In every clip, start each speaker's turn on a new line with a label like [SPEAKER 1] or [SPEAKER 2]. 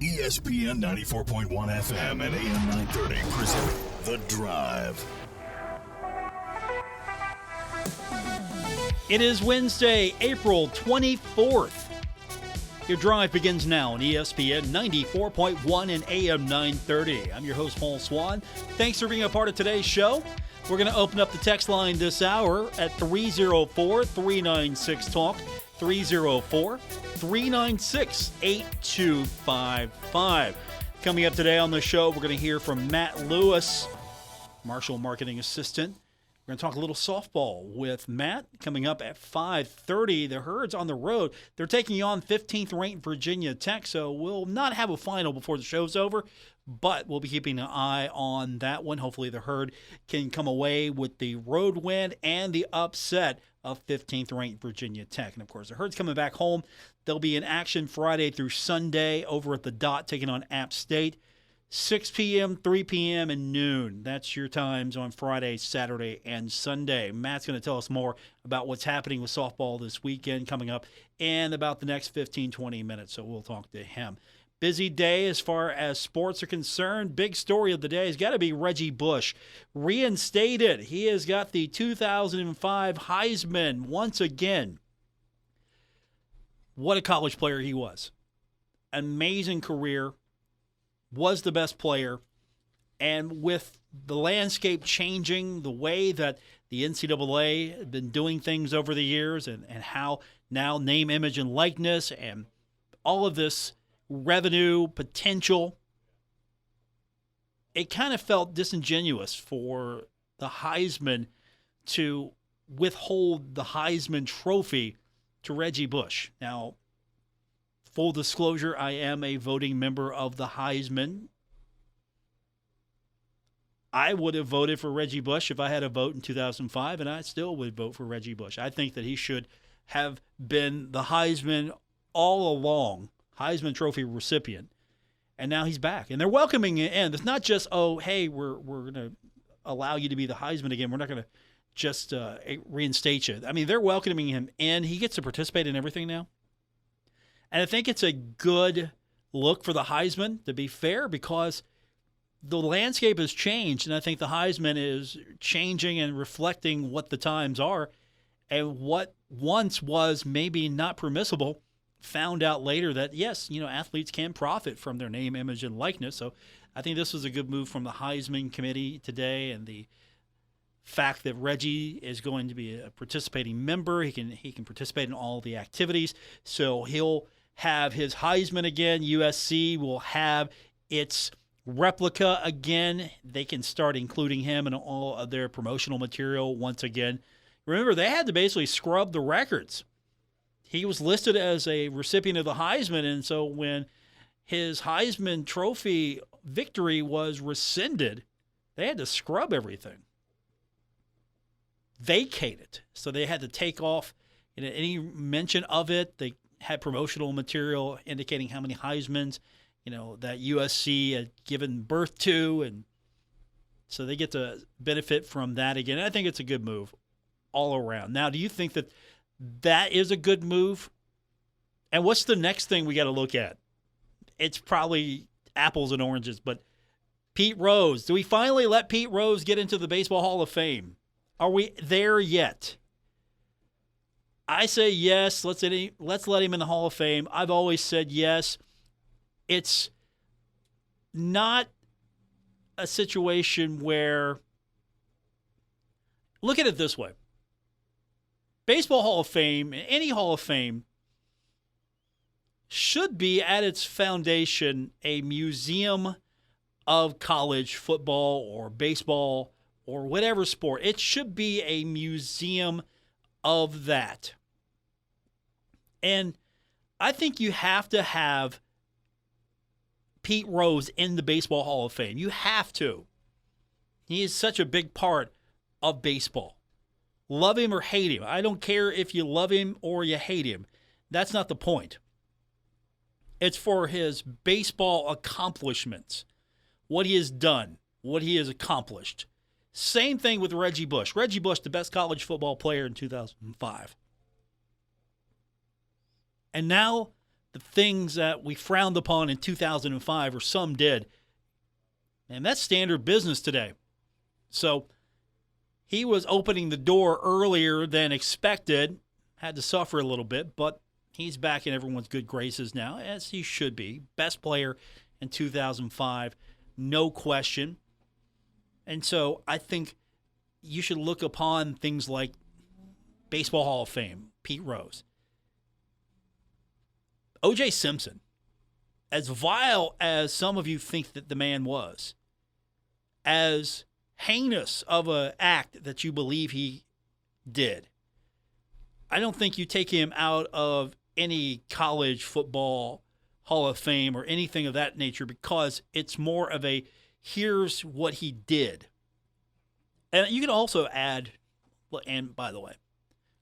[SPEAKER 1] ESPN 94.1 FM and AM 930 present The Drive.
[SPEAKER 2] It is Wednesday, April 24th. Your drive begins now on ESPN 94.1 and AM 930. I'm your host, Paul Swann. Thanks for being a part of today's show. We're going to open up the text line this hour at 304-396-TALK, 304-396-8255. Coming up today on the show, we're going to hear from Matt Lewis, Marshall Marketing Assistant. We're going to talk a little softball with Matt coming up at 5:30. The Herds on the road. They're taking on 15th ranked Virginia Tech, so we'll not have a final before the show's over, but we'll be keeping an eye on that one. Hopefully the Herd can come away with the road win and the upset of 15th ranked Virginia Tech. And, of course, the Herd's coming back home. They'll be in action Friday through Sunday over at the Dot, taking on App State. 6 p.m., 3 p.m., and noon. That's your times on Friday, Saturday, and Sunday. Matt's going to tell us more about what's happening with softball this weekend coming up and about the next 15, 20 minutes, so we'll talk to him. Busy day as far as sports are concerned. Big story of the day has got to be Reggie Bush. Reinstated. He has got the 2005 Heisman once again. What a college player he was. Amazing career. Was the best player, and with the landscape changing, the way that the NCAA had been doing things over the years, and how now name, image, and likeness, and all of this revenue potential, it kind of felt disingenuous for the Heisman to withhold the Heisman Trophy to Reggie Bush. Now, full disclosure, I am a voting member of the Heisman. I would have voted for Reggie Bush if I had a vote in 2005, and I still would vote for Reggie Bush. I think that he should have been the Heisman all along, Heisman Trophy recipient, and now he's back. And they're welcoming it in. It's not just, oh, hey, we're going to allow you to be the Heisman again. We're not going to just reinstate you. I mean, they're welcoming him in. He gets to participate in everything now. And I think it's a good look for the Heisman, to be fair, because the landscape has changed, and I think the Heisman is changing and reflecting what the times are. And what once was maybe not permissible, found out later that, yes, athletes can profit from their name, image, and likeness. So I think this was a good move from the Heisman committee today, and the fact that Reggie is going to be a participating member. He can participate in all the activities. So he'll have his Heisman again. USC will have its replica again. They can start including him in all of their promotional material once again. Remember, they had to basically scrub the records. He was listed as a recipient of the Heisman, and so when his Heisman Trophy victory was rescinded, they had to scrub everything, vacate it. So they had to take off any mention of it. They had promotional material indicating how many Heismans, that USC had given birth to, and so they get to benefit from that again. And I think it's a good move all around. Now, do you think that that is a good move? And what's the next thing we got to look at? It's probably apples and oranges, but Pete Rose. Do we finally let Pete Rose get into the Baseball Hall of Fame? Are we there yet? I say yes. Let's let him in the Hall of Fame. I've always said yes. It's not a situation where, look at it this way. Baseball Hall of Fame, any Hall of Fame, should be at its foundation a museum of college football or baseball or whatever sport. It should be a museum of that. And I think you have to have Pete Rose in the Baseball Hall of Fame. You have to. He is such a big part of baseball. Love him or hate him. I don't care if you love him or you hate him. That's not the point. It's for his baseball accomplishments, what he has done, what he has accomplished. Same thing with Reggie Bush. Reggie Bush, the best college football player in 2005. And now the things that we frowned upon in 2005, or some did, and that's standard business today. So he was opening the door earlier than expected, had to suffer a little bit, but he's back in everyone's good graces now, as he should be. Best player in 2005, no question. And so I think you should look upon things like Baseball Hall of Fame, Pete Rose. O.J. Simpson, as vile as some of you think that the man was, as heinous of an act that you believe he did, I don't think you take him out of any college football Hall of Fame or anything of that nature, because it's more of a here's what he did. And you can also add, and by the way,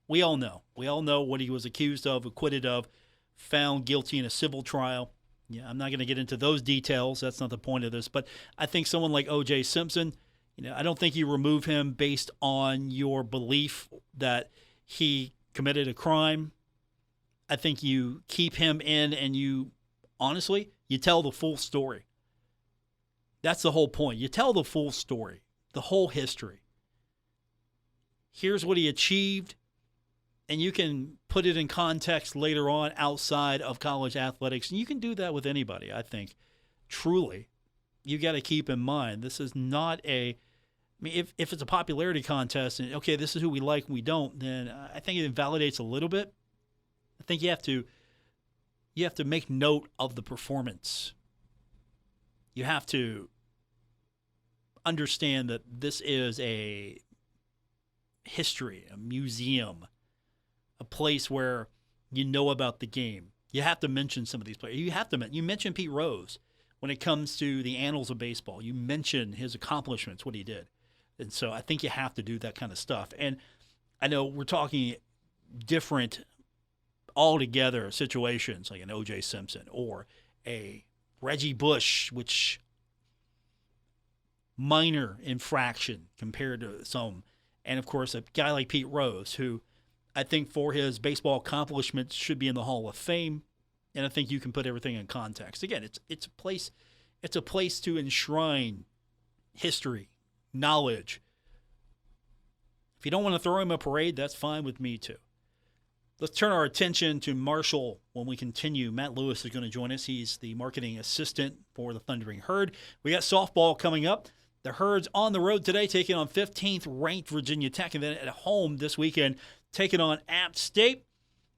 [SPEAKER 2] we all know what he was accused of, acquitted of, found guilty in a civil trial. Yeah, I'm not going to get into those details. That's not the point of this. But I think someone like O.J. Simpson, I don't think you remove him based on your belief that he committed a crime. I think you keep him in and you tell the full story. That's the whole point. You tell the full story, the whole history. Here's what he achieved, and you can put it in context later on outside of college athletics. And you can do that with anybody, I think. Truly, you got to keep in mind, this is not if it's a popularity contest and, okay, this is who we like and we don't, then I think it invalidates a little bit. I think you have to make note of the performance. You have to understand that this is a history, a museum, a place where you know about the game. You have to mention some of these players. You mention Pete Rose when it comes to the annals of baseball. You mention his accomplishments, what he did. And so I think you have to do that kind of stuff. And I know we're talking different altogether situations like an O.J. Simpson or a Reggie Bush, which minor infraction compared to some. And, of course, a guy like Pete Rose, who I think for his baseball accomplishments should be in the Hall of Fame. And I think you can put everything in context. Again, it's a place to enshrine history, knowledge. If you don't want to throw him a parade, that's fine with me too. Let's turn our attention to Marshall when we continue. Matt Lewis is going to join us. He's the marketing assistant for the Thundering Herd. We got softball coming up. The Herd's on the road today, taking on 15th ranked Virginia Tech, and then at home this weekend, taking on App State.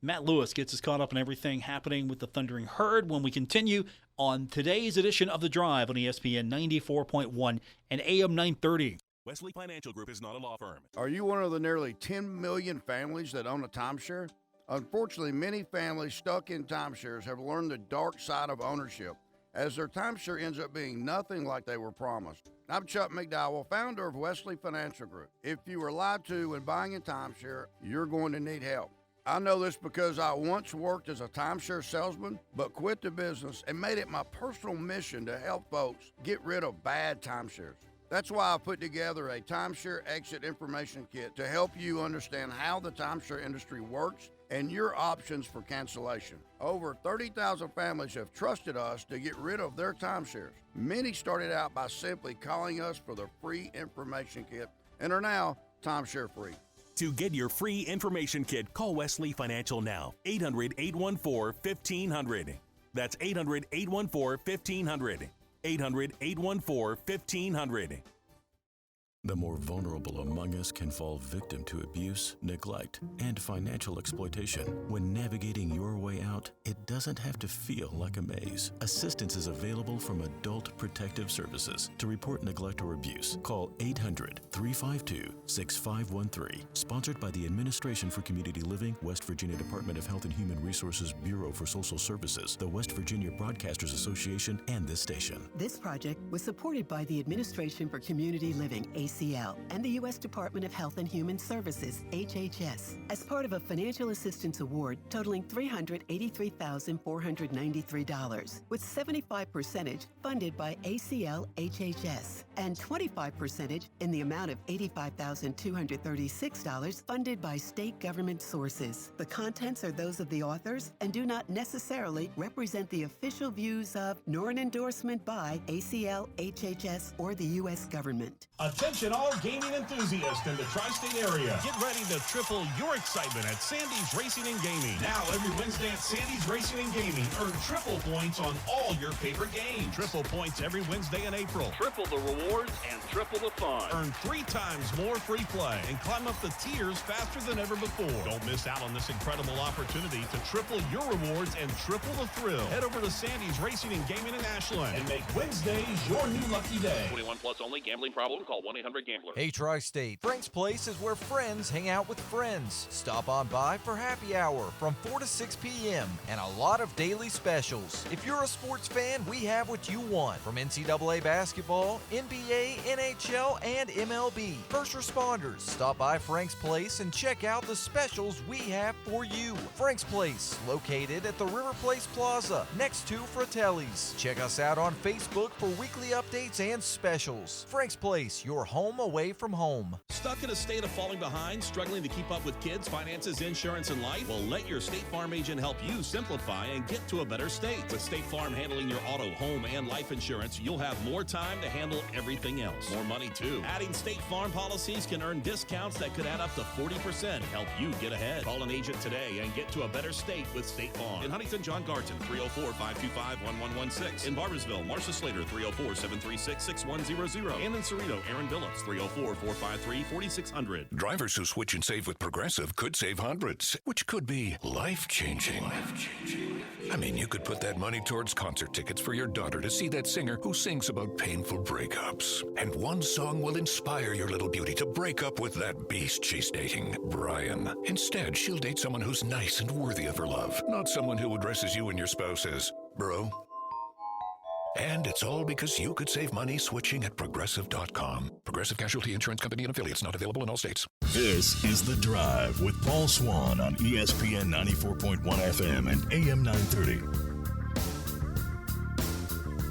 [SPEAKER 2] Matt Lewis gets us caught up on everything happening with the Thundering Herd when we continue on today's edition of The Drive on ESPN 94.1 and AM 930.
[SPEAKER 3] Wesley Financial Group is not a law firm.
[SPEAKER 4] Are you one of the nearly 10 million families that own a timeshare? Unfortunately, many families stuck in timeshares have learned the dark side of ownership, as their timeshare ends up being nothing like they were promised. I'm Chuck McDowell, founder of Wesley Financial Group. If you were lied to when buying a timeshare, you're going to need help. I know this because I once worked as a timeshare salesman, but quit the business and made it my personal mission to help folks get rid of bad timeshares. That's why I put together a timeshare exit information kit to help you understand how the timeshare industry works and your options for cancellation. Over 30,000 families have trusted us to get rid of their timeshares. Many started out by simply calling us for the free information kit and are now timeshare free.
[SPEAKER 3] To get your free information kit, call Wesley Financial now. 800-814-1500. That's 800-814-1500. 800-814-1500.
[SPEAKER 5] The more vulnerable among us can fall victim to abuse, neglect, and financial exploitation. When navigating your way out, it doesn't have to feel like a maze. Assistance is available from Adult Protective Services. To report neglect or abuse, call 800-352-6513. Sponsored by the Administration for Community Living, West Virginia Department of Health and Human Resources Bureau for Social Services, the West Virginia Broadcasters Association, and this station.
[SPEAKER 6] This project was supported by the Administration for Community Living, ACL, and the U.S. Department of Health and Human Services, HHS, as part of a financial assistance award totaling $383,493, with 75% funded by ACL HHS and 25% in the amount of $85,236 funded by state government sources. The contents are those of the authors and do not necessarily represent the official views of nor an endorsement by ACL, HHS, or the U.S. government.
[SPEAKER 3] Attention all gaming enthusiasts in the tri-state area. Get ready to triple your excitement at Sandy's Racing and Gaming. Now every Wednesday at Sandy's Racing and Gaming, earn triple points on all your favorite games. Triple points every Wednesday in April.
[SPEAKER 7] Triple the rewards and triple the fun.
[SPEAKER 3] Earn 3 times more free play and climb up the tiers faster than ever before. Don't miss out on this incredible opportunity to triple your rewards and triple the thrill. Head over to Sandy's Racing and Gaming in Ashland and make Wednesdays your new lucky day.
[SPEAKER 7] 21 plus only. Gambling problem? Call 1-800-GAMBLER.
[SPEAKER 8] Hey, Tri-State, Frank's Place is where friends hang out with friends. Stop on by for happy hour from 4 to 6 p.m. and a lot of daily specials. If you're a sports fan, we have what you want, from NCAA basketball, NBA, NHL, and MLB. First responders, stop by Frank's Place and check out the specials we have for you. Frank's Place, located at the River Place Plaza, next to Fratelli's. Check us out on Facebook for weekly updates and specials. Frank's Place, your home away from home.
[SPEAKER 3] Stuck in a state of falling behind, struggling to keep up with kids, finances, insurance, and life? Well, let your State Farm agent help you simplify and get to a better state. With State Farm handling your auto, home, and life insurance, you'll have more time to handle everything else. More money, too. Adding State Farm policies can earn discounts that could add up to 40%. Help you get ahead. Call an agent today and get to a better state with State Farm. In Huntington, John Garton, 304-525-1116. In Barbersville, Marcia Slater, 304-736-6100. And in Cerrito, Aaron Billups, 304-453-4600.
[SPEAKER 1] Drivers who switch and save with Progressive could save hundreds, which could be life-changing. I mean, you could put that money towards concert tickets for your daughter to see that singer who sings about painful breakups. And one song will inspire your little beauty to break up with that beast she's dating, Brian. Instead, she'll date someone who's nice and worthy of her love, not someone who addresses you and your spouse as bro. And it's all because you could save money switching at Progressive.com. Progressive Casualty Insurance Company and Affiliates, not available in all states. This is The Drive with Paul Swann on ESPN 94.1 FM and AM 930.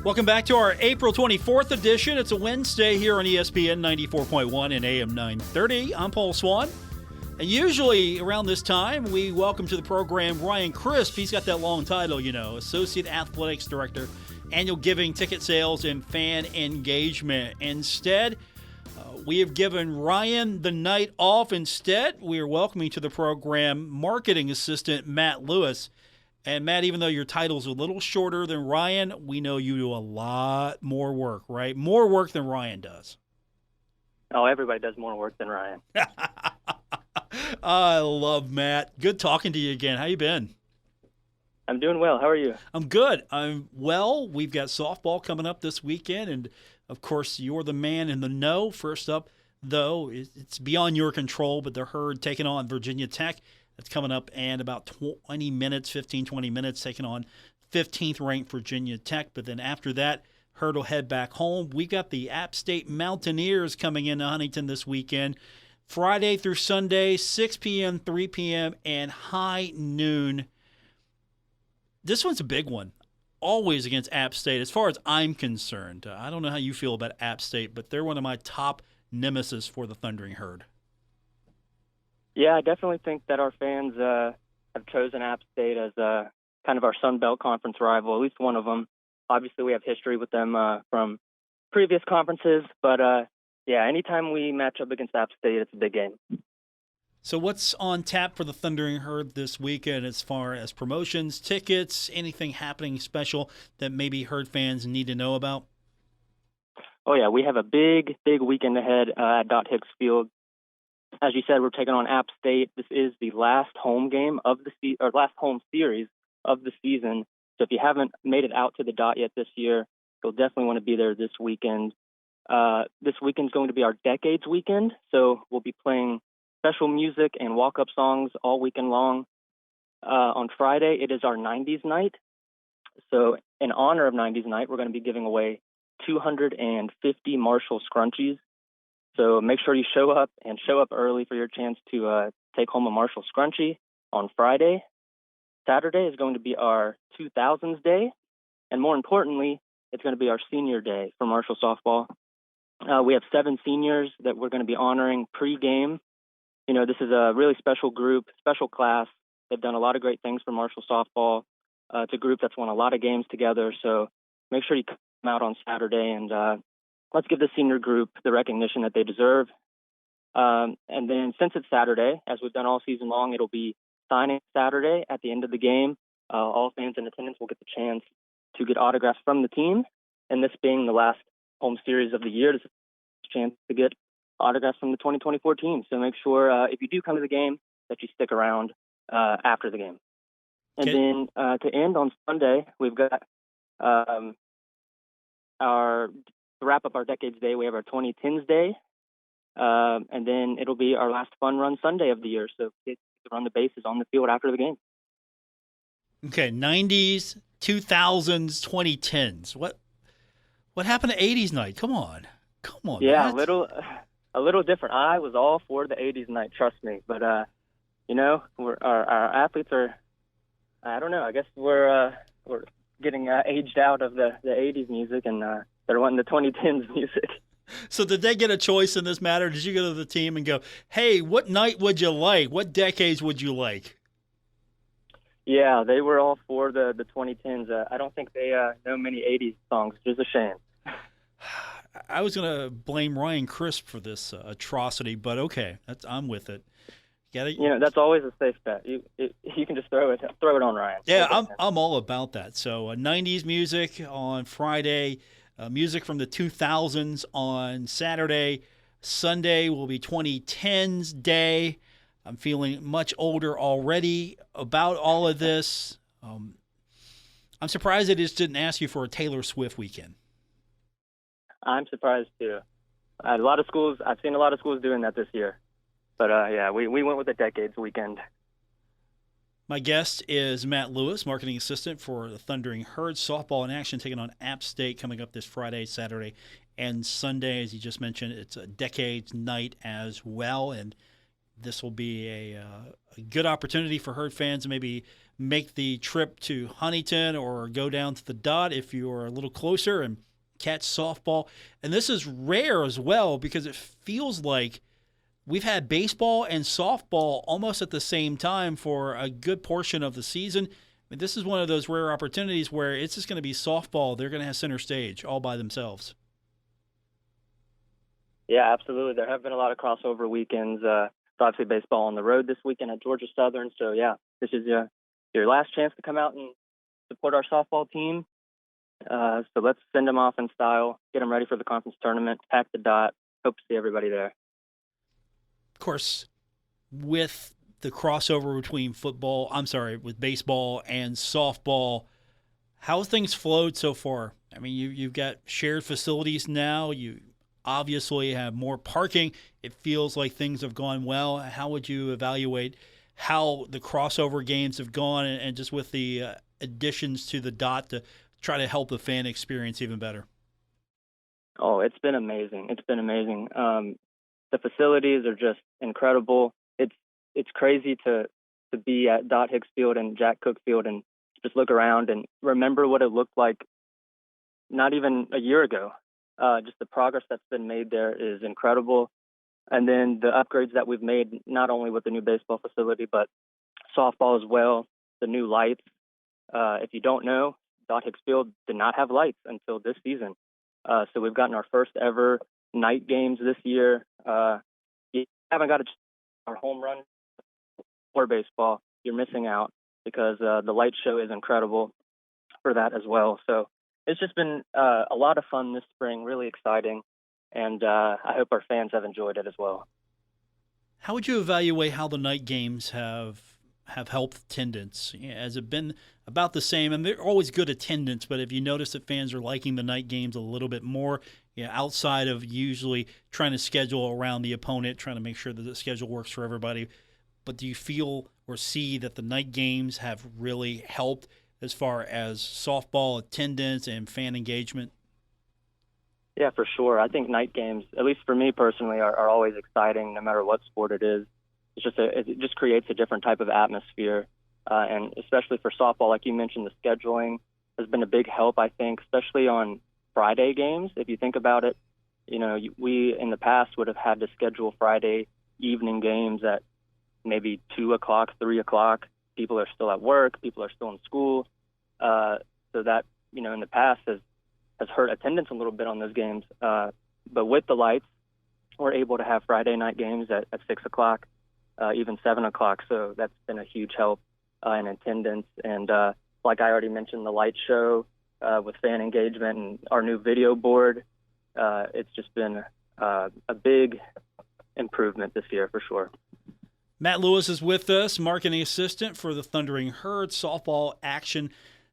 [SPEAKER 2] Welcome back to our April 24th edition. It's a Wednesday here on ESPN 94.1 and AM 930. I'm Paul Swann. And usually around this time, we welcome to the program Ryan Crisp. He's got that long title, you know, Associate Athletics Director, Annual Giving, Ticket Sales, and Fan Engagement. Instead, we have given Ryan the night off. Instead, we are welcoming to the program Marketing Assistant Matt Lewis. And Matt, even though your title's a little shorter than Ryan, we know you do a lot more work, right? More work than Ryan does.
[SPEAKER 9] Oh, everybody does more work than Ryan.
[SPEAKER 2] I love Matt. Good talking to you again. How you been?
[SPEAKER 9] I'm doing well. How are you?
[SPEAKER 2] I'm good. I'm well. We've got softball coming up this weekend, and, of course, you're the man in the know. First up, though, it's beyond your control, but the Herd taking on Virginia Tech. That's coming up in about 20 minutes, 20 minutes, taking on 15th-ranked Virginia Tech. But then after that, Herd will head back home. We got the App State Mountaineers coming into Huntington this weekend. Friday through Sunday, 6 p.m., 3 p.m., and high noon. This one's a big one, always against App State, as far as I'm concerned. I don't know how you feel about App State, but they're one of my top nemesis for the Thundering Herd.
[SPEAKER 9] Yeah, I definitely think that our fans have chosen App State as kind of our Sun Belt Conference rival, at least one of them. Obviously, we have history with them from previous conferences, but yeah, anytime we match up against App State, it's a big game.
[SPEAKER 2] So what's on tap for the Thundering Herd this weekend as far as promotions, tickets, anything happening special that maybe Herd fans need to know about?
[SPEAKER 9] Oh, yeah, we have a big weekend ahead at Dot Hicks Field. As you said, we're taking on App State. This is the last home game of the last home series of the season. So if you haven't made it out to the Dot yet this year, you'll definitely want to be there this weekend. This weekend's going to be our Decades weekend, so we'll be playing special music and walk-up songs all weekend long. On Friday, it is our 90s night. So in honor of 90s night, we're going to be giving away 250 Marshall scrunchies. So make sure you show up and show up early for your chance to take home a Marshall scrunchie on Friday. Saturday is going to be our 2000s day. And more importantly, it's going to be our senior day for Marshall softball. We have 7 seniors that we're going to be honoring pre-game. You know, this is a really special group, special class. They've done a lot of great things for Marshall softball. It's a group that's won a lot of games together. So make sure you come out on Saturday and let's give the senior group the recognition that they deserve. And then since it's Saturday, as we've done all season long, it'll be signing Saturday at the end of the game. All fans in attendance will get the chance to get autographs from the team. And this being the last home series of the year, there's a chance to get autographs from the 2024 team. So make sure if you do come to the game that you stick around after the game. And then to end on Sunday, we've got to wrap up our Decades Day, we have our 2010s Day. And then it'll be our last Fun Run Sunday of the year. So get to run the bases on the field after the game.
[SPEAKER 2] Okay, 90s, 2000s, 2010s. What happened to 80s night? Come on.
[SPEAKER 9] Yeah,
[SPEAKER 2] Matt.
[SPEAKER 9] a little different. I was all for the 80s night, trust me. But, you know, our athletes are, I don't know, I guess we're getting aged out of the 80s music, and they're wanting the 2010s music.
[SPEAKER 2] So did they get a choice in this matter? Did you go to the team and go, hey, what night would you like? What decades would you like?
[SPEAKER 9] Yeah, they were all for the 2010s. I don't think they know many 80s songs, which is a shame.
[SPEAKER 2] I was going to blame Ryan Crisp for this atrocity, but okay, I'm with it.
[SPEAKER 9] You know, that's always a safe bet. You can just throw it on Ryan.
[SPEAKER 2] Yeah, I'm all about that. So 90s music on Friday, music from the 2000s on Saturday. Sunday will be 2010s Day. I'm feeling much older already about all of this. I'm surprised they just didn't ask you for a Taylor Swift weekend.
[SPEAKER 9] I'm surprised too. I've seen a lot of schools doing that this year. But, yeah, we went with the Decades weekend.
[SPEAKER 2] My guest is Matt Lewis, marketing assistant for the Thundering Herd. Softball in action taking on App State coming up this Friday, Saturday, and Sunday. As you just mentioned, it's a Decades night as well, and this will be a good opportunity for Herd fans to maybe make the trip to Huntington or go down to the Dot if you're a little closer and catch softball. And this is rare as well because it feels like we've had baseball and softball almost at the same time for a good portion of the season. I mean, this is one of those rare opportunities where it's just going to be softball. They're going to have center stage all by themselves.
[SPEAKER 9] Yeah, absolutely. There have been a lot of crossover weekends. Obviously baseball on the road this weekend at Georgia Southern. So, yeah, this is your last chance to come out and support our softball team. So let's send them off in style, get them ready for the conference tournament, pack the Dot. Hope to see everybody there.
[SPEAKER 2] Of course, with the crossover between with baseball and softball, how's things flowed so far? I mean, you've got shared facilities now. You obviously have more parking. It feels like things have gone well. How would you evaluate how the crossover games have gone and just with the additions to the Dot to try to help the fan experience even better?
[SPEAKER 9] Oh, it's been amazing. The facilities are just incredible. It's crazy to be at Dot Hicks Field and Jack Cook Field and just look around and remember what it looked like not even a year ago. Just the progress that's been made there is incredible. And then the upgrades that we've made, not only with the new baseball facility, but softball as well, the new lights. If you don't know, Dot Hicks Field did not have lights until this season. So we've gotten our first ever night games this year. You haven't got our home run or baseball, you're missing out because the light show is incredible for that as well. So it's just been a lot of fun this spring, really exciting, and I hope our fans have enjoyed it as well.
[SPEAKER 2] How would you evaluate how the night games have helped attendance? Has it been about the same? And they're always good attendance, but have you noticed that fans are liking the night games a little bit more, outside of usually trying to schedule around the opponent, trying to make sure that the schedule works for everybody? But do you feel or see that the night games have really helped as far as softball attendance and fan engagement?
[SPEAKER 9] Yeah, for sure. I think night games, at least for me personally, are always exciting, no matter what sport it is. It just creates a different type of atmosphere, and especially for softball, like you mentioned, the scheduling has been a big help. I think, especially on Friday games. If you think about it, we in the past would have had to schedule Friday evening games at maybe 2 o'clock, 3 o'clock. People are still at work. People are still in school. So that, in the past has hurt attendance a little bit on those games. But with the lights, we're able to have Friday night games at 6 o'clock, even 7 o'clock. So that's been a huge help in attendance. And like I already mentioned, the light show with fan engagement and our new video board, it's just been a big improvement this year for sure.
[SPEAKER 2] Matt Lewis is with us, marketing assistant for the Thundering Herd. Softball action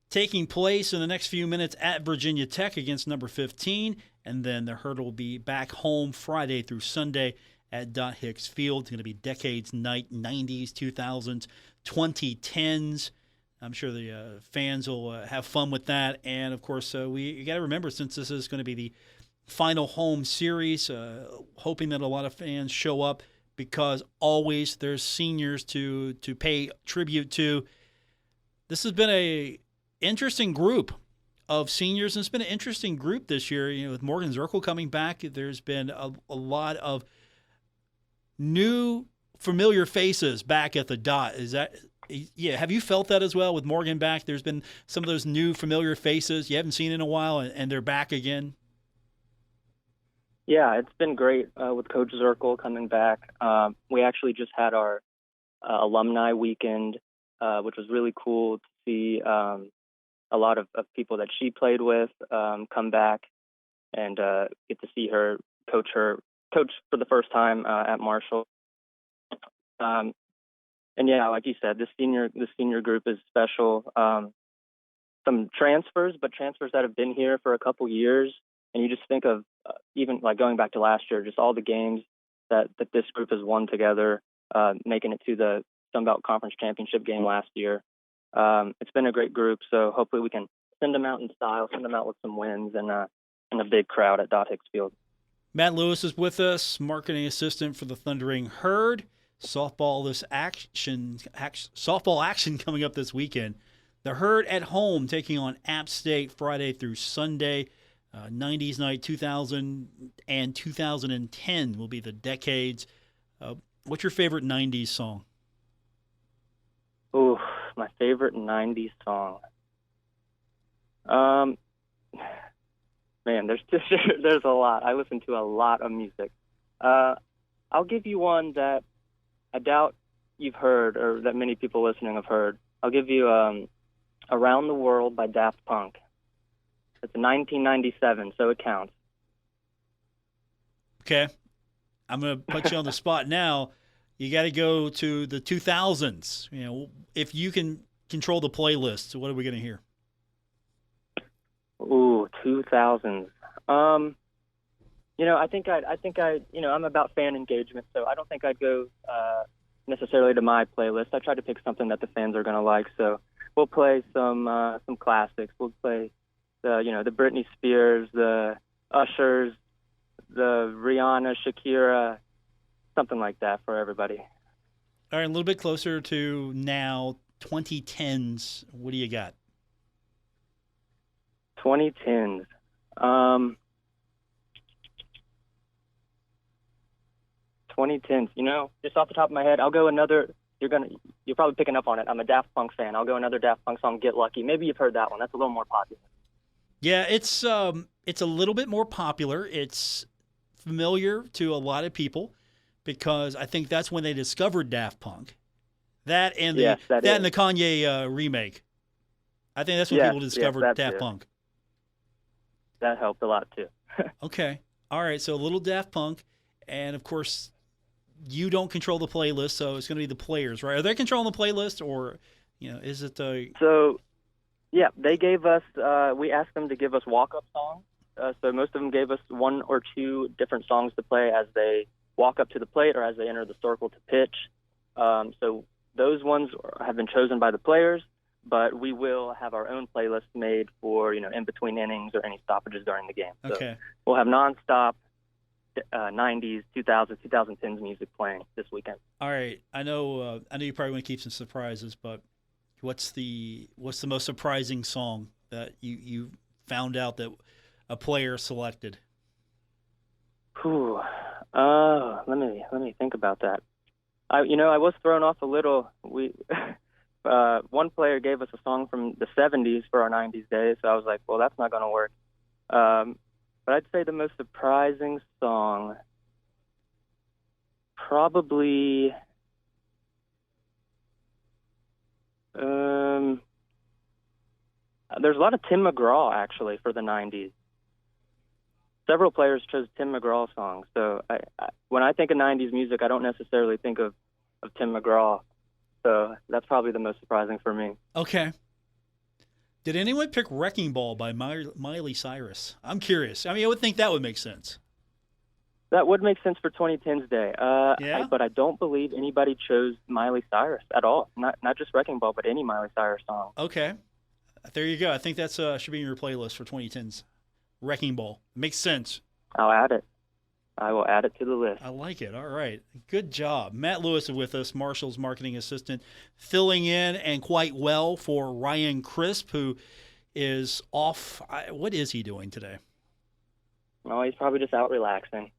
[SPEAKER 2] taking place in the next few minutes at Virginia Tech against number 15. And then the Herd will be back home Friday through Sunday at Dot Hicks Field. It's going to be Decades Night, 90s, 2000s, 2010s. I'm sure the fans will have fun with that. And, of course, you got to remember, since this is going to be the final home series, hoping that a lot of fans show up, because always there's seniors to pay tribute to. This has been a interesting group of seniors, and it's been an interesting group this year. With Morgan Zirkle coming back, there's been a lot of new familiar faces back at the Dot. Have you felt that as well with Morgan back? There's been some of those new familiar faces you haven't seen in a while, and they're back again.
[SPEAKER 9] Yeah, it's been great with Coach Zirkle coming back. We actually just had our alumni weekend, which was really cool to see a lot of people that she played with come back and get to see her coach for the first time at Marshall. And yeah, like you said, the senior group is special. Some transfers, but transfers that have been here for a couple years. And you just think of even like going back to last year, just all the games that this group has won together, making it to the Sun Belt Conference Championship game last year. It's been a great group, so hopefully we can send them out in style, send them out with some wins and a big crowd at Dot Hicks Field.
[SPEAKER 2] Matt Lewis is with us, marketing assistant for the Thundering Herd. Softball action coming up this weekend. The Herd at home taking on App State Friday through Sunday. 90s night, 2000 and 2010 will be the decades. What's your favorite 90s song?
[SPEAKER 9] Oh, my favorite 90s song. Man, there's a lot. I listen to a lot of music. I'll give you one that I doubt you've heard, or that many people listening have heard. I'll give you Around the World by Daft Punk. It's 1997, so it counts.
[SPEAKER 2] Okay. I'm going to put you on the spot now. You got to go to the 2000s. If you can control the playlist, what are we going to hear?
[SPEAKER 9] Ooh, 2000s. I'm about fan engagement, so I don't think I'd go necessarily to my playlist. I try to pick something that the fans are going to like. So we'll play some classics. We'll play the Britney Spears, the Ushers, the Rihanna, Shakira, something like that for everybody.
[SPEAKER 2] All right, a little bit closer to now, 2010s. What do you got?
[SPEAKER 9] 2010s. 2010s. Just off the top of my head, I'll go another. You're probably picking up on it. I'm a Daft Punk fan. I'll go another Daft Punk song, Get Lucky. Maybe you've heard that one. That's a little more popular.
[SPEAKER 2] Yeah, it's a little bit more popular. It's familiar to a lot of people because I think that's when they discovered Daft Punk. That and the Kanye remake. I think that's when people discovered Daft Punk.
[SPEAKER 9] That helped a lot too.
[SPEAKER 2] Okay. All right, so a little Daft Punk, and of course you don't control the playlist, so it's going to be the players, right? Are they controlling the playlist, or is it
[SPEAKER 9] So yeah, they gave us, we asked them to give us walk-up songs. So most of them gave us one or two different songs to play as they walk up to the plate or as they enter the circle to pitch. So those ones have been chosen by the players. but we will have our own playlist made for, in between innings or any stoppages during the game.
[SPEAKER 2] Okay.
[SPEAKER 9] So we'll have nonstop 90s, 2000s, 2010s music playing this weekend.
[SPEAKER 2] All right. I know you probably want to keep some surprises, but what's the most surprising song that you found out that a player selected?
[SPEAKER 9] Whew. Let me think about that. I was thrown off a little. One player gave us a song from the 70s for our 90s days, so I was like, well, that's not going to work. But I'd say the most surprising song, probably, there's a lot of Tim McGraw, actually, for the 90s. Several players chose Tim McGraw songs. So when I think of 90s music, I don't necessarily think of Tim McGraw. So that's probably the most surprising for me.
[SPEAKER 2] Okay. Did anyone pick Wrecking Ball by Miley Cyrus? I'm curious. I mean, I would think that would make sense.
[SPEAKER 9] That would make sense for 2010's Day.
[SPEAKER 2] Yeah?
[SPEAKER 9] But I don't believe anybody chose Miley Cyrus at all. Not just Wrecking Ball, but any Miley Cyrus song.
[SPEAKER 2] Okay. There you go. I think that's should be in your playlist for 2010's Wrecking Ball. Makes sense.
[SPEAKER 9] I'll add it. I will add it to the list.
[SPEAKER 2] I like it. All right. Good job. Matt Lewis is with us, Marshall's marketing assistant, filling in and quite well for Ryan Crisp, who is off. What is he doing today?
[SPEAKER 9] Oh, he's probably just out relaxing.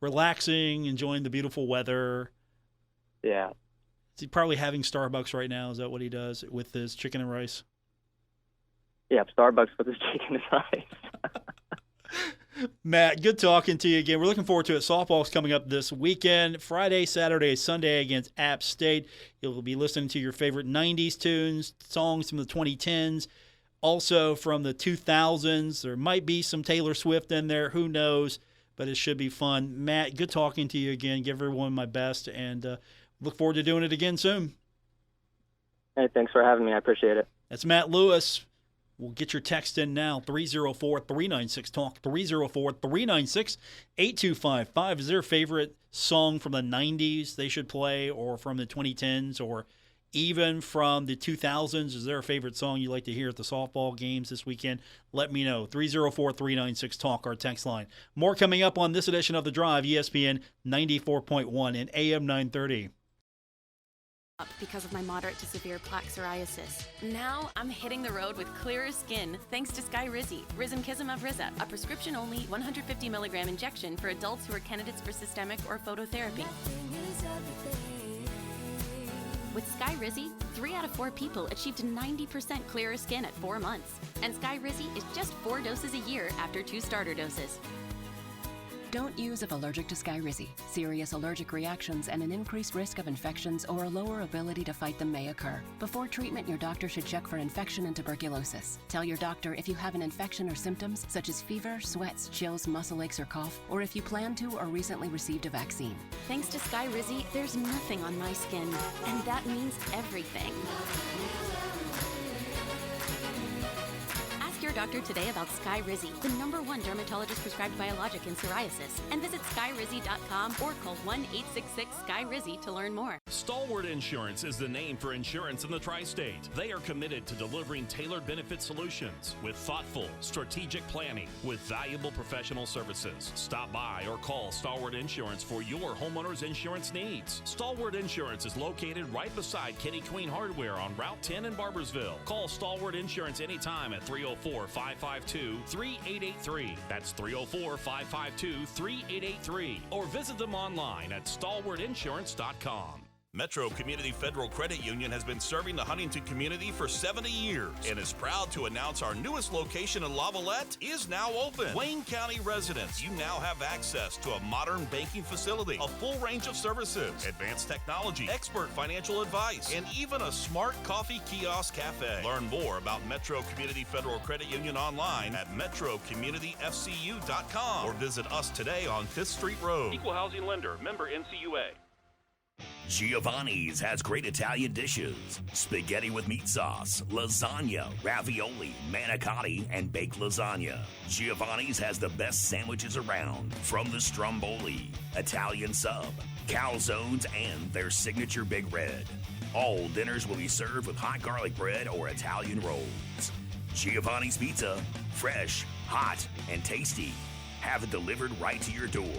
[SPEAKER 2] Relaxing, enjoying the beautiful weather.
[SPEAKER 9] Yeah.
[SPEAKER 2] Is he probably having Starbucks right now? Is that what he does with his chicken and rice?
[SPEAKER 9] Yeah, Starbucks with his chicken and rice.
[SPEAKER 2] Matt, good talking to you again. We're looking forward to it. Softball's coming up this weekend, Friday, Saturday, Sunday against App State. You'll be listening to your favorite 90s tunes, songs from the 2010s, also from the 2000s. There might be some Taylor Swift in there. Who knows? But it should be fun. Matt, good talking to you again. Give everyone my best, and look forward to doing it again soon.
[SPEAKER 9] Hey, thanks for having me. I appreciate it.
[SPEAKER 2] That's Matt Lewis. We'll get your text in now, 304-396-TALK, 304-396-8255. Is there a favorite song from the 90s they should play, or from the 2010s, or even from the 2000s? Is there a favorite song you'd like to hear at the softball games this weekend? Let me know. 304-396-TALK, our text line. More coming up on this edition of The Drive, ESPN 94.1 and AM 930.
[SPEAKER 10] Because of my moderate to severe plaque psoriasis. Now I'm hitting the road with clearer skin thanks to Skyrizi, Risankizumab Riza, a prescription-only 150 milligram injection for adults who are candidates for systemic or phototherapy. With Skyrizi, 3 out of 4 people achieved 90% clearer skin at 4 months. And Skyrizi is just 4 doses a year after 2 starter doses.
[SPEAKER 11] Don't use if allergic to Skyrizi. Serious allergic reactions and an increased risk of infections or a lower ability to fight them may occur. Before treatment, your doctor should check for infection and tuberculosis. Tell your doctor if you have an infection or symptoms such as fever, sweats, chills, muscle aches, or cough, or if you plan to or recently received a vaccine.
[SPEAKER 10] Thanks to Skyrizi, there's nothing on my skin, and that means everything. Your doctor today about Skyrizi, the #1 dermatologist prescribed biologic in psoriasis, and visit skyrizi.com or call 1-866-SKY-RIZZI to learn more.
[SPEAKER 3] Stalwart Insurance is the name for insurance in the tri-state. They are committed to delivering tailored benefit solutions with thoughtful, strategic planning with valuable professional services. Stop by or call Stalwart Insurance for your homeowner's insurance needs. Stalwart Insurance is located right beside Kitty Queen Hardware on Route 10 in Barbersville. Call Stalwart Insurance anytime at 304-552-3883. That's 304-552-3883. Or visit them online at stalwartinsurance.com.
[SPEAKER 12] Metro Community Federal Credit Union has been serving the Huntington community for 70 years and is proud to announce our newest location in Lavalette is now open. Wayne County residents, you now have access to a modern banking facility, a full range of services, advanced technology, expert financial advice, and even a smart coffee kiosk cafe. Learn more about Metro Community Federal Credit Union online at metrocommunityfcu.com or visit us today on 5th Street Road.
[SPEAKER 7] Equal housing lender, member NCUA.
[SPEAKER 13] Giovanni's has great Italian dishes. Spaghetti with meat sauce, lasagna, ravioli, manicotti, and baked lasagna. Giovanni's has the best sandwiches around, from the stromboli, Italian sub, calzones, and their signature Big Red. All dinners will be served with hot garlic bread or Italian rolls. Giovanni's Pizza, fresh, hot, and tasty. Have it delivered right to your door.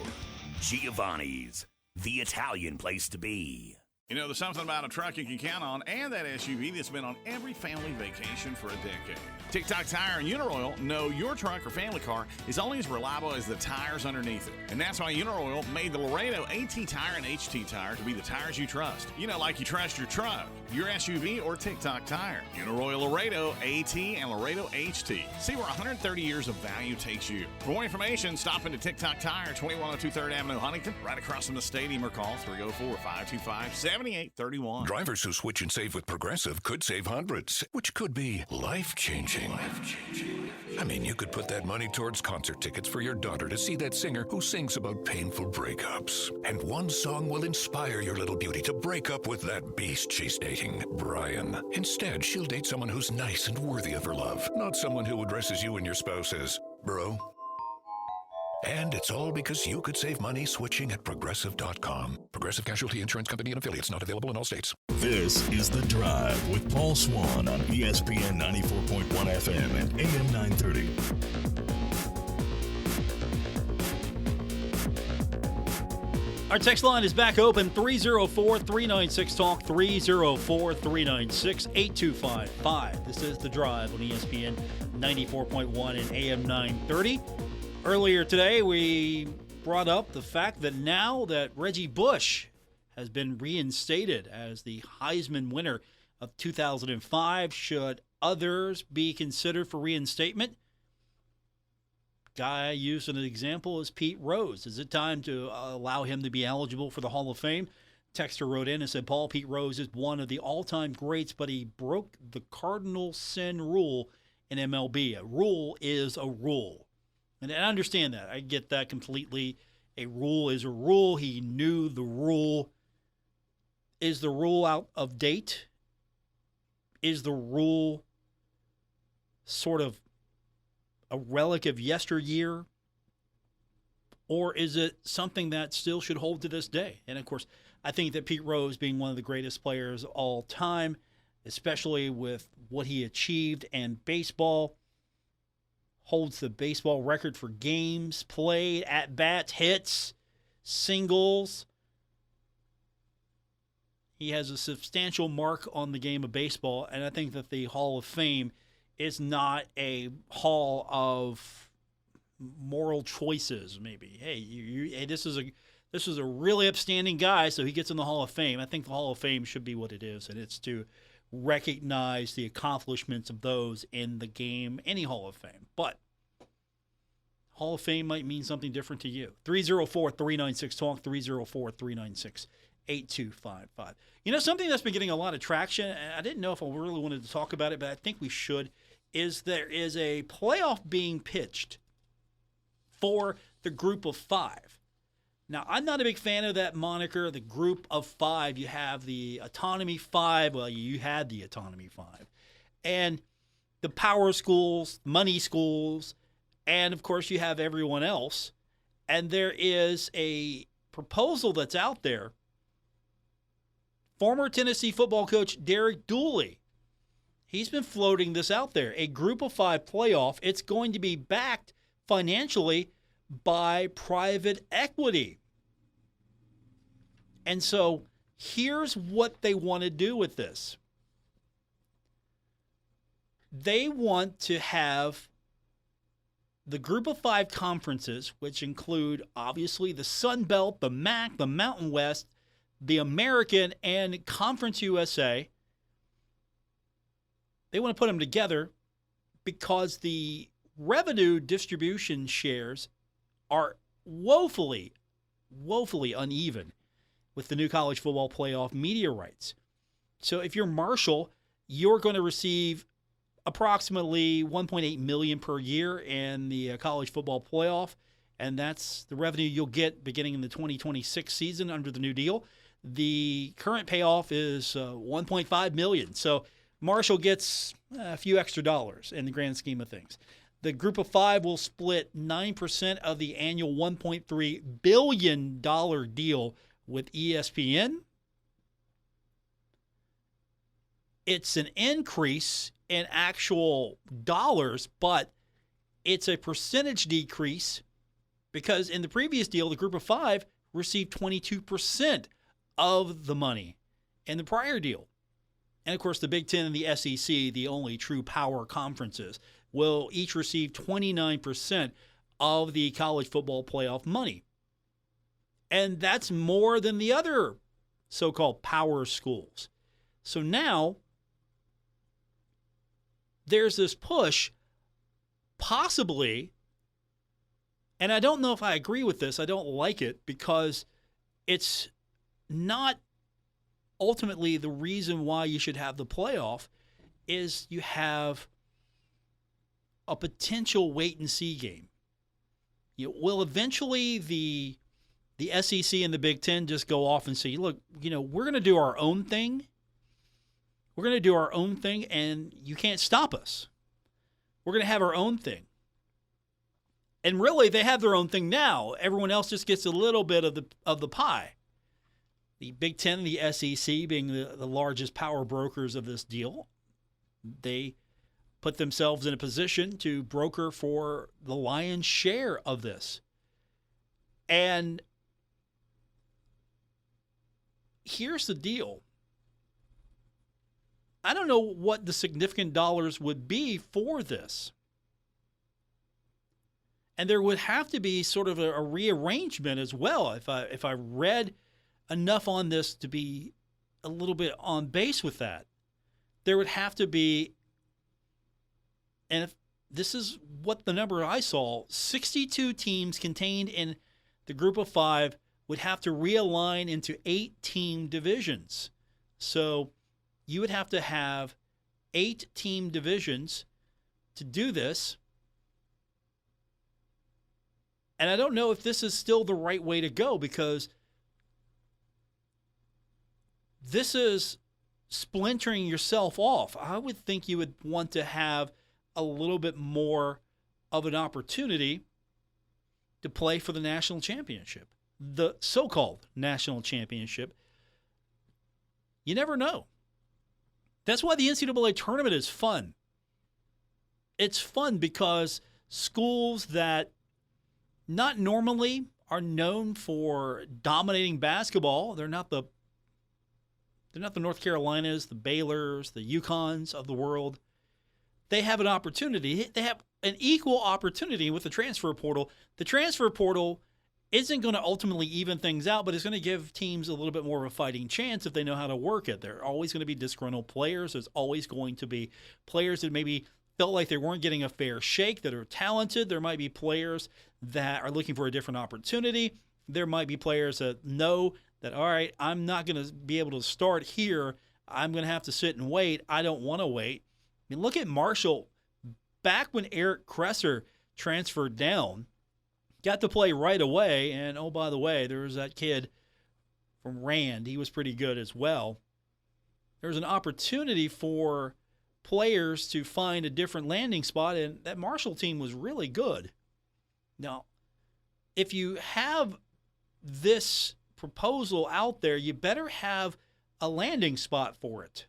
[SPEAKER 13] Giovanni's, the Italian place to be.
[SPEAKER 3] You know, there's something about a truck you can count on and that SUV that's been on every family vacation for a decade. TikTok Tire and Uniroyal know your truck or family car is only as reliable as the tires underneath it. And that's why Uniroyal made the Laredo AT Tire and HT Tire to be the tires you trust. You know, like you trust your truck, your SUV, or TikTok Tire. Uniroyal Laredo AT and Laredo HT. See where 130 years of value takes you. For more information, stop into TikTok Tire, 2102 3rd Avenue, Huntington, right across from the stadium, or call 304-525-7831.
[SPEAKER 1] Drivers who switch and save with Progressive could save hundreds, which could be life-changing. I mean, you could put that money towards concert tickets for your daughter to see that singer who sings about painful breakups. And one song will inspire your little beauty to break up with that beast she's dating, Brian. Instead, she'll date someone who's nice and worthy of her love, not someone who addresses you and your spouse as bro. And it's all because you could save money switching at Progressive.com. Progressive Casualty Insurance Company and affiliates, not available in all states.
[SPEAKER 5] This is The Drive with Paul Swann on ESPN 94.1 FM and AM 930.
[SPEAKER 2] Our text line is back open, 304-396-TALK, 304-396-8255. This is The Drive on ESPN 94.1 and AM 930. Earlier today, we brought up the fact that now that Reggie Bush has been reinstated as the Heisman winner of 2005, should others be considered for reinstatement? Guy I used as an example is Pete Rose. Is it time to allow him to be eligible for the Hall of Fame? Texter wrote in and said, Paul, Pete Rose is one of the all-time greats, but he broke the cardinal sin rule in MLB. A rule is a rule. And I understand that. I get that completely. A rule is a rule. He knew the rule. Is the rule out of date? Is the rule sort of a relic of yesteryear? Or is it something that still should hold to this day? And, of course, I think that Pete Rose, being one of the greatest players of all time, especially with what he achieved in baseball, holds the baseball record for games played, at-bats, hits, singles. He has a substantial mark on the game of baseball, and I think that the Hall of Fame is not a hall of moral choices, maybe. Hey, hey, this is a really upstanding guy, so he gets in the Hall of Fame. I think the Hall of Fame should be what it is, and it's to recognize the accomplishments of those in the game, any Hall of Fame. But Hall of Fame might mean something different to you. 304-396-TALK, 304-396-8255. You know, something that's been getting a lot of traction, and I didn't know if I really wanted to talk about it, but I think we should, is there is a playoff being pitched for the Group of Five. Now, I'm not a big fan of that moniker, the Group of Five. You have the Autonomy Five. Well, you had the Autonomy Five. And the power schools, money schools, and, of course, you have everyone else. And there is a proposal that's out there. Former Tennessee football coach Derek Dooley, he's been floating this out there. A Group of Five playoff. It's going to be backed financially by private equity. And so here's what they want to do with this. They want to have the Group of Five conferences, which include obviously the Sun Belt, the MAC, the Mountain West, the American, and Conference USA. They want to put them together because the revenue distribution shares are woefully uneven with the new college football playoff media rights. So if you're Marshall, you're going to receive approximately $1.8 million per year in the college football playoff, and that's the revenue you'll get beginning in the 2026 season under the new deal. The current payoff is $1.5 million. So Marshall gets a few extra dollars in the grand scheme of things. The Group of Five will split 9% of the annual $1.3 billion deal with ESPN. it's an increase in actual dollars, but it's a percentage decrease because in the previous deal, the group of 5 received 22% of the money in the prior deal. And of course, the Big Ten and the SEC, the only true power conferences, will each receive 29% of the college football playoff money. And that's more than the other so-called power schools. So now there's this push, possibly, and I don't know if I agree with this. I don't like it because it's not ultimately the reason why you should have the playoff is you have a potential wait-and-see game. Will eventually the SEC and the Big Ten just go off and say, look, we're going to do our own thing. We're going to do our own thing, and you can't stop us. We're going to have our own thing. And really, they have their own thing now. Everyone else just gets a little bit of the pie. The Big Ten and the SEC being the largest power brokers of this deal, they put themselves in a position to broker for the lion's share of this. And here's the deal. I don't know what the significant dollars would be for this. And there would have to be sort of a rearrangement as well. If I read enough on this to be a little bit on base with that, there would have to be, and if this is what the number I saw, 62 teams contained in the group of 5 would have to realign into 8-team divisions. So you would have to have 8-team divisions to do this. And I don't know if this is still the right way to go because this is splintering yourself off. I would think you would want to have a little bit more of an opportunity to play for the national championship, the so-called national championship. You never know. That's why the NCAA tournament is fun. It's fun because schools that not normally are known for dominating basketball, they're not the North Carolinas, the Baylors, the UConns of the world. They have an opportunity. They have an equal opportunity with the transfer portal. The transfer portal isn't going to ultimately even things out, but it's going to give teams a little bit more of a fighting chance if they know how to work it. There are always going to be disgruntled players. There's always going to be players that maybe felt like they weren't getting a fair shake, that are talented. There might be players that are looking for a different opportunity. There might be players that know that, all right, I'm not going to be able to start here. I'm going to have to sit and wait. I don't want to wait. I mean, look at Marshall. Back when Eric Kresser transferred down, got to play right away. And, oh, by the way, there was that kid from Rand. He was pretty good as well. There was an opportunity for players to find a different landing spot, and that Marshall team was really good. Now, if you have this proposal out there, you better have a landing spot for it.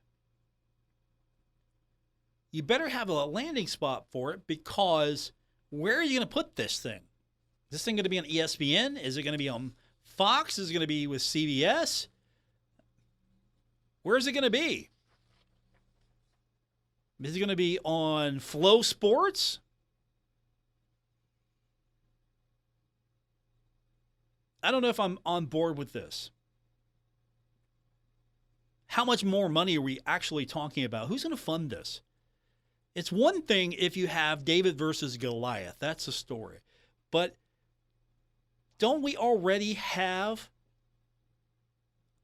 [SPEAKER 2] You better have a landing spot for it because where are you going to put this thing? Is this thing going to be on ESPN? Is it going to be on Fox? Is it going to be with CBS? Where is it going to be? Is it going to be on Flow Sports? I don't know if I'm on board with this. How much more money are we actually talking about? Who's going to fund this? It's one thing if you have David versus Goliath. That's a story. But don't we already have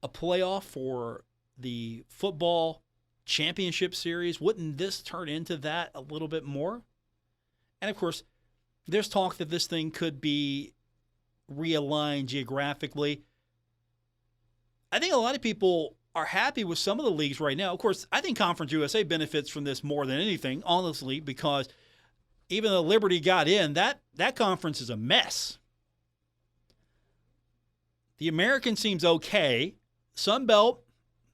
[SPEAKER 2] a playoff for the football championship series? Wouldn't this turn into that a little bit more? And of course, there's talk that this thing could be realigned geographically. I think a lot of people are happy with some of the leagues right now. Of course, I think Conference USA benefits from this more than anything, honestly, because even though Liberty got in, that conference is a mess. The American seems okay. Sun Belt,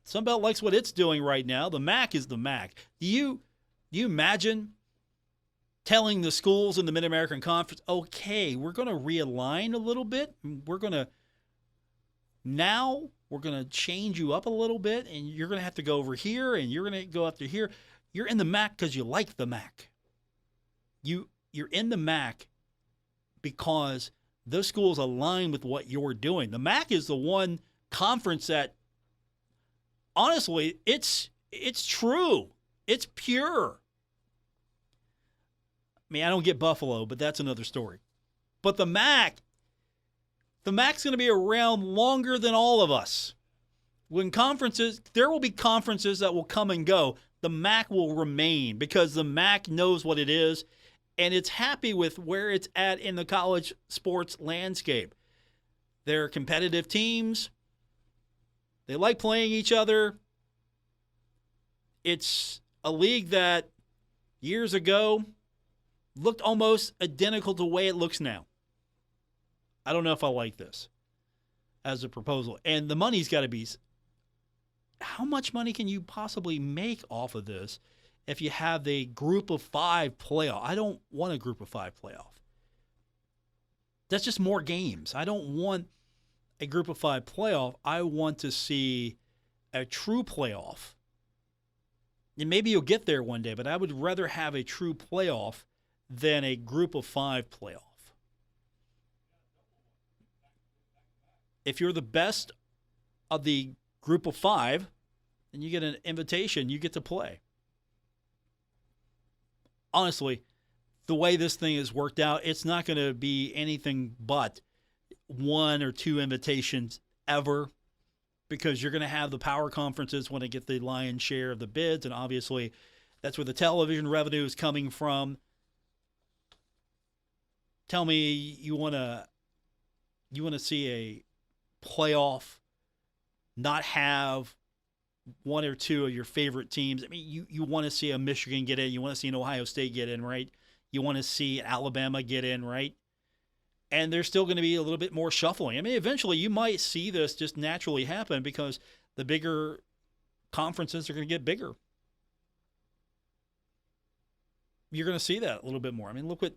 [SPEAKER 2] Sunbelt likes what it's doing right now. The MAC is the MAC. Do you imagine telling the schools in the Mid-American Conference, okay, we're going to realign a little bit. We're going to change you up a little bit, and you're going to have to go over here, and you're going to go up to here. You're in the MAC because you like the MAC. You're in the MAC because those schools align with what you're doing. The MAC is the one conference that, honestly, it's true. It's pure. I mean, I don't get Buffalo, but that's another story. But the MAC's going to be around longer than all of us. There will be conferences that will come and go. The MAC will remain because the MAC knows what it is, and it's happy with where it's at in the college sports landscape. They're competitive teams. They like playing each other. It's a league that years ago looked almost identical to the way it looks now. I don't know if I like this as a proposal. And the money's got to be, how much money can you possibly make off of this if you have a group of 5 playoff? I don't want a group of 5 playoff. That's just more games. I don't want a group of 5 playoff. I want to see a true playoff. And maybe you'll get there one day, but I would rather have a true playoff than a group of 5 playoff. If you're the best of the group of 5, then you get an invitation, you get to play. Honestly, the way this thing is worked out, it's not going to be anything but 1 or 2 invitations ever, because you're going to have the power conferences when they get the lion's share of the bids, and obviously that's where the television revenue is coming from. Tell me you want to see a playoff not have 1 or 2 of your favorite teams. I mean, you want to see a Michigan get in. You want to see an Ohio State get in, right? You want to see Alabama get in, right? And there's still going to be a little bit more shuffling. I mean, eventually you might see this just naturally happen because the bigger conferences are going to get bigger. You're going to see that a little bit more. I mean, look what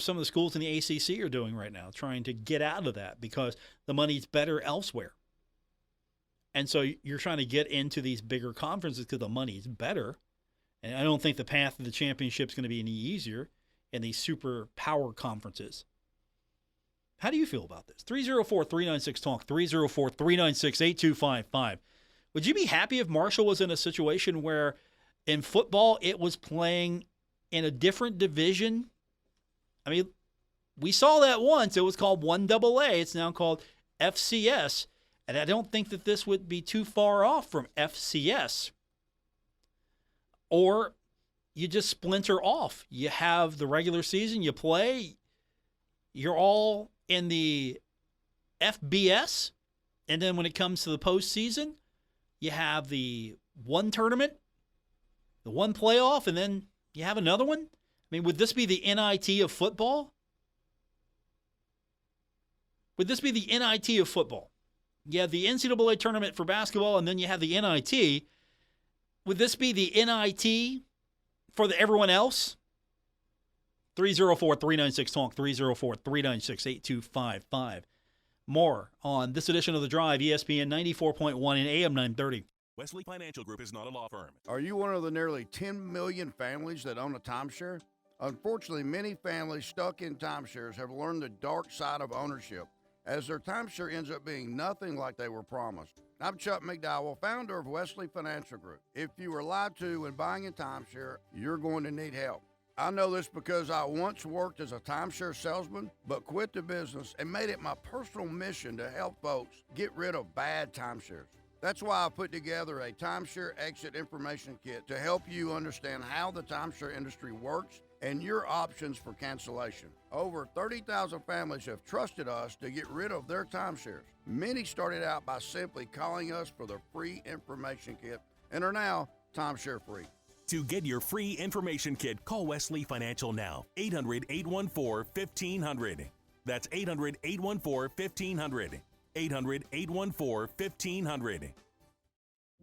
[SPEAKER 2] some of the schools in the ACC are doing right now, trying to get out of that because the money's better elsewhere. And so you're trying to get into these bigger conferences because the money's better. And I don't think the path to the championship is going to be any easier in these super power conferences. How do you feel about this? 304-396-TALK, 304-396-8255. Would you be happy if Marshall was in a situation where in football it was playing in a different division? I mean, we saw that once. It was called 1AA. It's now called FCS. And I don't think that this would be too far off from FCS. Or you just splinter off. You have the regular season, you play, you're all in the FBS. And then when it comes to the postseason, you have the one tournament, the one playoff, and then you have another one. I mean, would this be the NIT of football? Would this be the NIT of football? You have the NCAA tournament for basketball, and then you have the NIT. Would this be the NIT for everyone else? 304-396-TALK, 304-396-8255. More on this edition of The Drive, ESPN 94.1 and AM 930.
[SPEAKER 12] Wesley Financial Group is not a law firm.
[SPEAKER 4] Are you one of the nearly 10 million families that own a timeshare? Unfortunately, many families stuck in timeshares have learned the dark side of ownership, as their timeshare ends up being nothing like they were promised. I'm Chuck McDowell, founder of Wesley Financial Group. If you were lied to when buying a timeshare, you're going to need help. I know this because I once worked as a timeshare salesman, but quit the business and made it my personal mission to help folks get rid of bad timeshares. That's why I put together a timeshare exit information kit to help you understand how the timeshare industry works and your options for cancellation. Over 30,000 families have trusted us to get rid of their timeshares. Many started out by simply calling us for the free information kit and are now timeshare free.
[SPEAKER 13] To get your free information kit, call Wesley Financial now. 800-814-1500. That's 800-814-1500. 800-814-1500.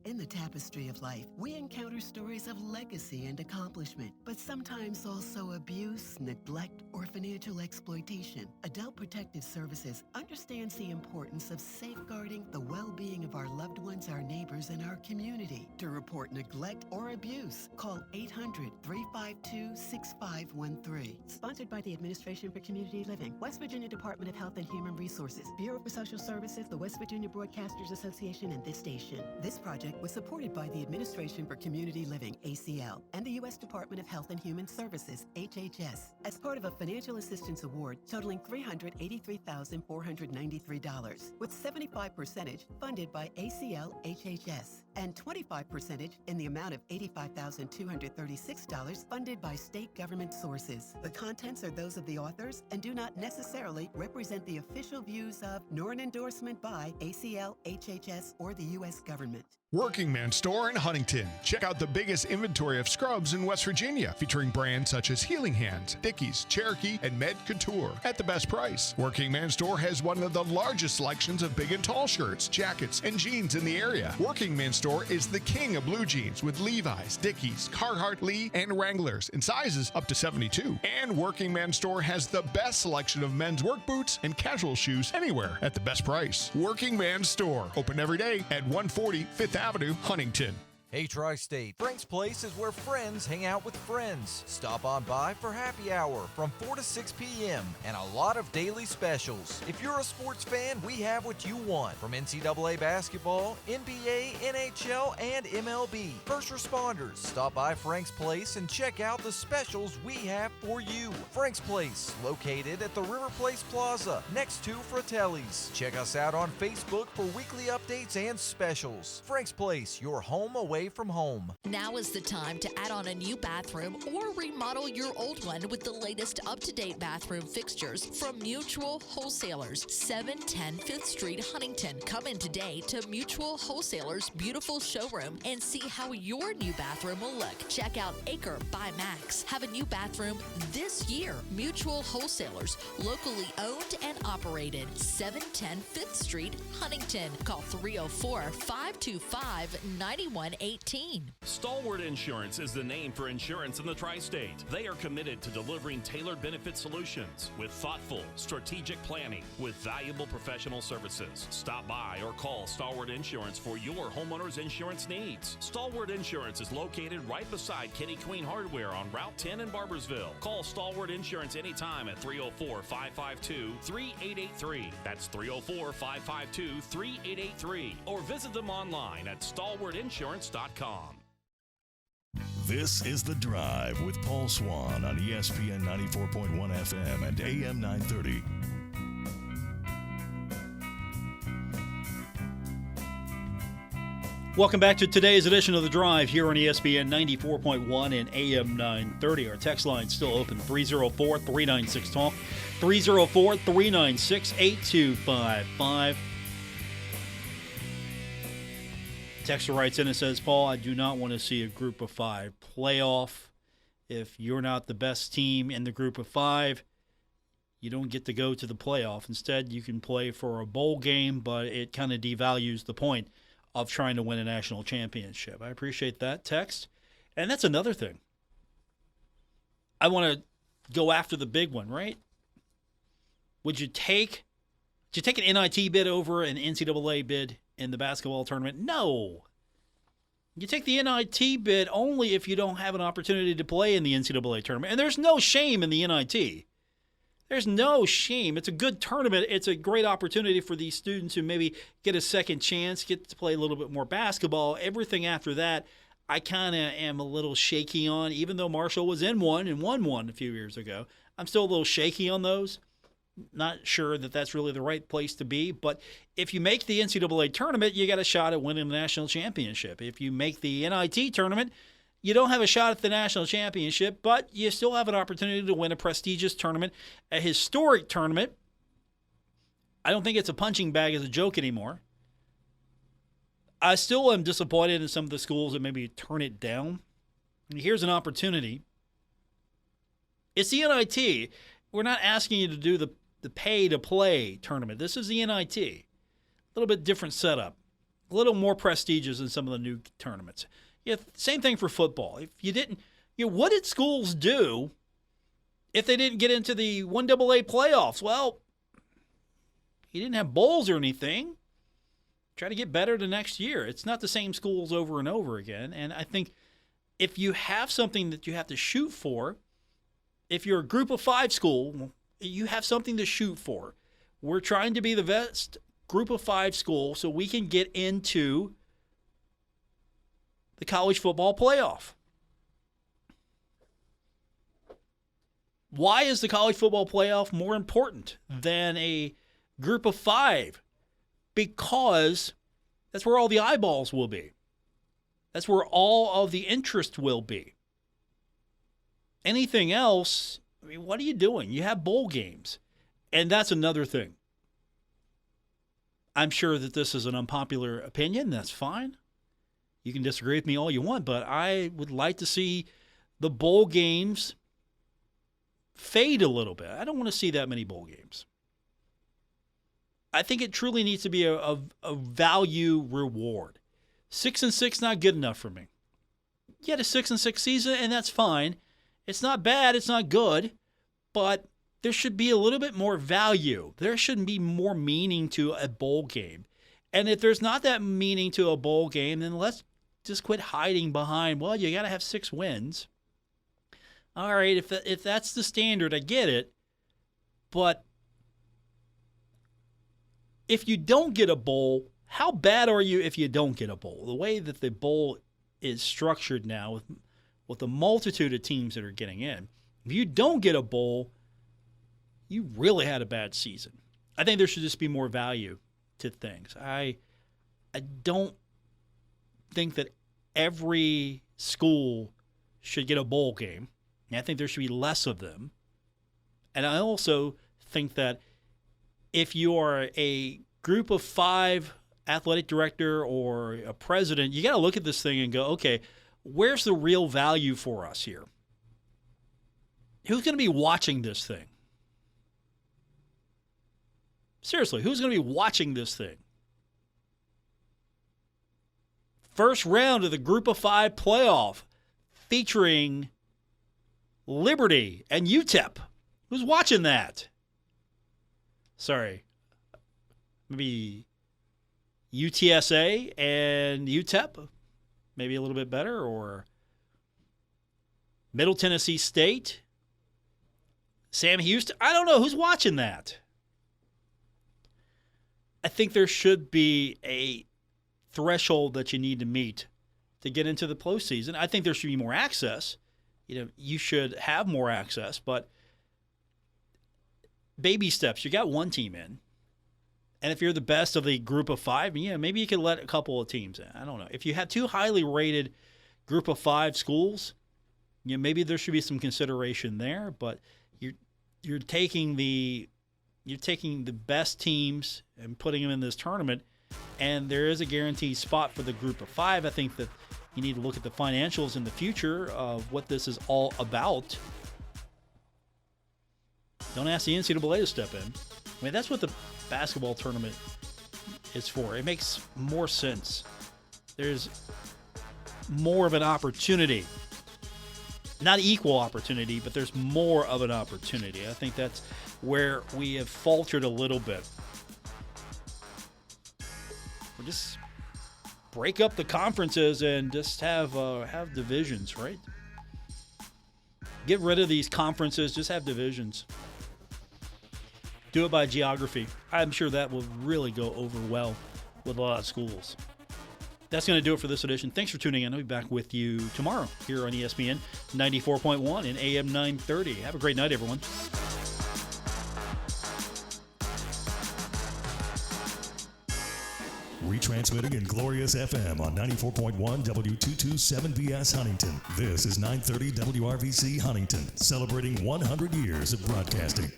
[SPEAKER 6] In the tapestry of life, we encounter stories of legacy and accomplishment, but sometimes also abuse, neglect, or financial exploitation. Adult Protective Services understands the importance of safeguarding the well-being of our loved ones, our neighbors, and our community. To report neglect or abuse, call 800-352-6513. Sponsored by the Administration for Community Living, West Virginia Department of Health and Human Resources, Bureau for Social Services, the West Virginia Broadcasters Association, and this station. This project was supported by the Administration for Community Living, ACL, and the U.S. Department of Health and Human Services, HHS, as part of a financial assistance award totaling $383,493, with 75% funded by ACL, HHS, and 25% in the amount of $85,236 funded by state government sources. The contents are those of the authors and do not necessarily represent the official views of nor an endorsement by ACL, HHS, or the U.S. government.
[SPEAKER 14] Working Man Store in Huntington. Check out the biggest inventory of scrubs in West Virginia, featuring brands such as Healing Hands, Dickies, Cherokee, and Med Couture at the best price. Working Man Store has one of the largest selections of big and tall shirts, jackets, and jeans in the area. Working Man Store is the king of blue jeans with Levi's, Dickies, Carhartt, Lee, and Wranglers in sizes up to 72. And Working Man Store has the best selection of men's work boots and casual shoes anywhere at the best price. Working Man Store, open every day at 140 5th Avenue, Huntington.
[SPEAKER 8] Hey Tri-State, Frank's Place is where friends hang out with friends. Stop on by for happy hour from 4 to 6 p.m. and a lot of daily specials. If you're a sports fan, we have what you want. From NCAA basketball, NBA, NHL, and MLB. First responders, stop by Frank's Place and check out the specials we have for you. Frank's Place, located at the River Place Plaza, next to Fratelli's. Check us out on Facebook for weekly updates and specials. Frank's Place, your home away from home.
[SPEAKER 15] Now is the time to add on a new bathroom or remodel your old one with the latest up-to-date bathroom fixtures from Mutual Wholesalers, 710 5th Street, Huntington. Come in today to Mutual Wholesalers' beautiful showroom and see how your new bathroom will look. Check out Acre by Max. Have a new bathroom this year. Mutual Wholesalers, locally owned and operated, 710 5th Street, Huntington. Call 304-525-9118.
[SPEAKER 3] Stalwart Insurance is the name for insurance in the Tri-State. They are committed to delivering tailored benefit solutions with thoughtful, strategic planning with valuable professional services. Stop by or call Stalwart Insurance for your homeowner's insurance needs. Stalwart Insurance is located right beside Kenny Queen Hardware on Route 10 in Barbersville. Call Stalwart Insurance anytime at 304-552-3883. That's 304-552-3883. Or visit them online at stalwartinsurance.com.
[SPEAKER 13] This is The Drive with Paul Swann on ESPN 94.1 FM and AM 930.
[SPEAKER 2] Welcome back to today's edition of The Drive here on ESPN 94.1 and AM 930. Our text line still open, 304-396-TALK, 304-396-8255. Texter writes in and says, Paul, I do not want to see a group of five playoff. If you're not the best team in the group of five, you don't get to go to the playoff. Instead, you can play for a bowl game, but it kind of devalues the point of trying to win a national championship. I appreciate that text. And that's another thing. I want to go after the big one, right? Would you take an NIT bid over an NCAA bid in the basketball tournament? No. You take the NIT bid only if you don't have an opportunity to play in the NCAA tournament. And there's no shame in the NIT. There's no shame. It's a good tournament. It's a great opportunity for these students who maybe get a second chance, get to play a little bit more basketball. Everything after that, I kind of am a little shaky on. Even though Marshall was in one and won one a few years ago, I'm still a little shaky on those. Not sure that that's really the right place to be. But if you make the NCAA tournament, you got a shot at winning the national championship. If you make the NIT tournament, you don't have a shot at the national championship, but you still have an opportunity to win a prestigious tournament, a historic tournament. I don't think it's a punching bag as a joke anymore. I still am disappointed in some of the schools that maybe turn it down. And here's an opportunity. It's the NIT. We're not asking you to do the pay-to-play tournament. This is the NIT. A little bit different setup. a little more prestigious than some of the new tournaments. Yeah, same thing for football. If you didn't, what did schools do if they didn't get into the 1AA playoffs? Well, you didn't have bowls or anything. Try to get better the next year. It's not the same schools over and over again. And I think if you have something that you have to shoot for, if you're a group of 5 school, you have something to shoot for. We're trying to be the best group of 5 school so we can get into the college football playoff. Why is the college football playoff more important than a group of 5? Because that's where all the eyeballs will be. That's where all of the interest will be. Anything else, I mean, what are you doing? You have bowl games. And that's another thing. I'm sure that this is an unpopular opinion. That's fine. You can disagree with me all you want, but I would like to see the bowl games fade a little bit. I don't want to see that many bowl games. I think it truly needs to be a value reward. 6-6 not good enough for me. You had a 6-6 season, and that's fine. It's not bad. It's not good. But there should be a little bit more value. There should be more meaning to a bowl game. And if there's not that meaning to a bowl game, then let's just quit hiding behind, well, you got to have 6 wins. All right, if that's the standard, I get it. But if you don't get a bowl, how bad are you if you don't get a bowl? The way that the bowl is structured now with the multitude of teams that are getting in, if you don't get a bowl, you really had a bad season. I think there should just be more value to things. I don't think that every school should get a bowl game. I think there should be less of them. And I also think that if you are a group of 5 athletic director or a president, you got to look at this thing and go, okay, where's the real value for us here? Who's going to be watching this thing? Seriously, who's going to be watching this thing? First round of the group of 5 playoff featuring Liberty and UTEP. Who's watching that? Sorry. Maybe UTSA and UTEP, maybe a little bit better, or Middle Tennessee State, Sam Houston. I don't know. Who's watching that? I think there should be a threshold that you need to meet to get into the postseason. I think there should be more access. You should have more access, but baby steps. You got 1 team in. And if you're the best of the group of 5, maybe you could let a couple of teams in. I don't know. If you have 2 highly rated group of 5 schools, maybe there should be some consideration there. But you're taking the best teams and putting them in this tournament, and there is a guaranteed spot for the group of 5. I think that you need to look at the financials in the future of what this is all about. Don't ask the NCAA to step in. I mean, that's what the basketball tournament is for. It makes more sense. There's more of an opportunity. Not equal opportunity, but there's more of an opportunity. I think that's where we have faltered a little bit. We'll just break up the conferences and just have divisions, right? Get rid of these conferences, just have divisions. Do it by geography. I'm sure that will really go over well with a lot of schools. That's going to do it for this edition. Thanks for tuning in. I'll be back with you tomorrow here on ESPN 94.1 and AM 930. Have a great night, everyone.
[SPEAKER 16] Retransmitting in glorious FM on 94.1 W227BS Huntington. This is 930 WRVC Huntington, celebrating 100 years of broadcasting.